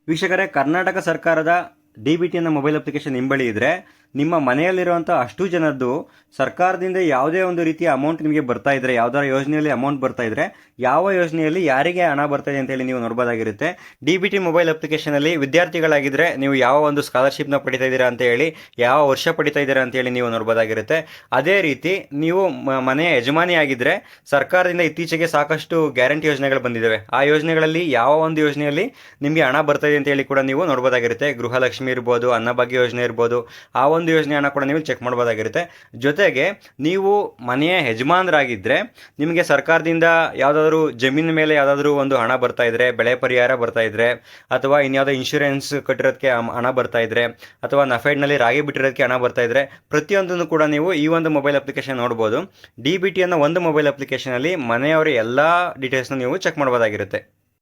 ವೀಕ್ಷಕರೇ, ಕರ್ನಾಟಕ ಸರ್ಕಾರದ DBT ಅನ್ನೋ ಮೊಬೈಲ್ ಅಪ್ಲಿಕೇಶನ್ ನಿಂಬಳಿ ಇದ್ರೆ ನಿಮ್ಮ ಮನೆಯಲ್ಲಿರುವಂಥ ಅಷ್ಟು ಜನದ್ದು ಸರ್ಕಾರದಿಂದ ಯಾವುದೇ ಒಂದು ರೀತಿಯ ಅಮೌಂಟ್ ನಿಮಗೆ ಬರ್ತಾ ಇದ್ರೆ, ಯಾವ್ದಾರ ಯೋಜನೆಯಲ್ಲಿ ಅಮೌಂಟ್ ಬರ್ತಾ ಇದ್ರೆ, ಯಾವ ಯೋಜನೆಯಲ್ಲಿ ಯಾರಿಗೆ ಹಣ ಬರ್ತಾ ಇದೆ ಅಂತ ಹೇಳಿ ನೀವು ನೋಡಬಹುದಾಗಿರುತ್ತೆ. DBT ಮೊಬೈಲ್ ಅಪ್ಲಿಕೇಶನ್ ಅಲ್ಲಿ ವಿದ್ಯಾರ್ಥಿಗಳಾಗಿದ್ರೆ ನೀವು ಯಾವ ಒಂದು ಸ್ಕಾಲರ್ಶಿಪ್ನ ಪಡಿತಾ ಇದ್ದೀರಾ ಅಂತ ಹೇಳಿ, ಯಾವ ವರ್ಷ ಪಡಿತಾ ಇದ್ದೀರಾ ಅಂತ ಹೇಳಿ ನೀವು ನೋಡಬಹುದಾಗಿರುತ್ತೆ. ಅದೇ ರೀತಿ ನೀವು ಮನೆಯ ಯಜಮಾನಿ ಆಗಿದ್ರೆ ಸರ್ಕಾರದಿಂದ ಇತ್ತೀಚೆಗೆ ಸಾಕಷ್ಟು ಗ್ಯಾರಂಟಿ ಯೋಜನೆಗಳು ಬಂದಿದ್ದಾವೆ. ಆ ಯೋಜನೆಗಳಲ್ಲಿ ಯಾವ ಒಂದು ಯೋಜನೆಯಲ್ಲಿ ನಿಮಗೆ ಹಣ ಬರ್ತಾ ಇದೆ ಅಂತ ಹೇಳಿ ಕೂಡ ನೀವು ನೋಡಬಹುದಾಗಿರುತ್ತೆ. ಗೃಹಲಕ್ಷ್ಮಿ ಇರ್ಬೋದು, ಅನ್ನಭಾಗ್ಯ ಯೋಜನೆ ಇರ್ಬೋದು, ಆ ಒಂದು ಯೋಜನೆ ಹಣ ಕೂಡ ನೀವು ಚೆಕ್ ಮಾಡಬಹುದಾಗಿರುತ್ತೆ. ಜೊತೆಗೆ ನೀವು ಮನೆಯ ಯಜಮಾನರಾಗಿದ್ದರೆ ನಿಮಗೆ ಸರ್ಕಾರದಿಂದ ಯಾವುದಾದ್ರೂ ಜಮೀನಿನ ಮೇಲೆ ಯಾವುದಾದ್ರೂ ಒಂದು ಹಣ ಬರ್ತಾ ಇದ್ರೆ, ಬೆಳೆ ಪರಿಹಾರ ಬರ್ತಾ ಇದ್ರೆ, ಅಥವಾ ಇನ್ಯಾವುದೋ ಇನ್ಶೂರೆನ್ಸ್ ಕಟ್ಟಿರೋದಕ್ಕೆ ಹಣ ಬರ್ತಾ ಇದ್ರೆ, ಅಥವಾ ನಫೆಡ್ನಲ್ಲಿ ರಾಗಿ ಬಿಟ್ಟಿರೋದಕ್ಕೆ ಹಣ ಬರ್ತಾ ಇದ್ರೆ, ಪ್ರತಿಯೊಂದನ್ನು ಕೂಡ ನೀವು ಈ ಒಂದು ಮೊಬೈಲ್ ಅಪ್ಲಿಕೇಶನ್ ನೋಡ್ಬೋದು. DBT ಅನ್ನೋ ಒಂದು ಮೊಬೈಲ್ ಅಪ್ಲಿಕೇಶನಲ್ಲಿ ಮನೆಯವರ ಎಲ್ಲ ಡೀಟೇಲ್ಸ್ನ ನೀವು ಚೆಕ್ ಮಾಡಬಹುದಾಗಿರುತ್ತೆ.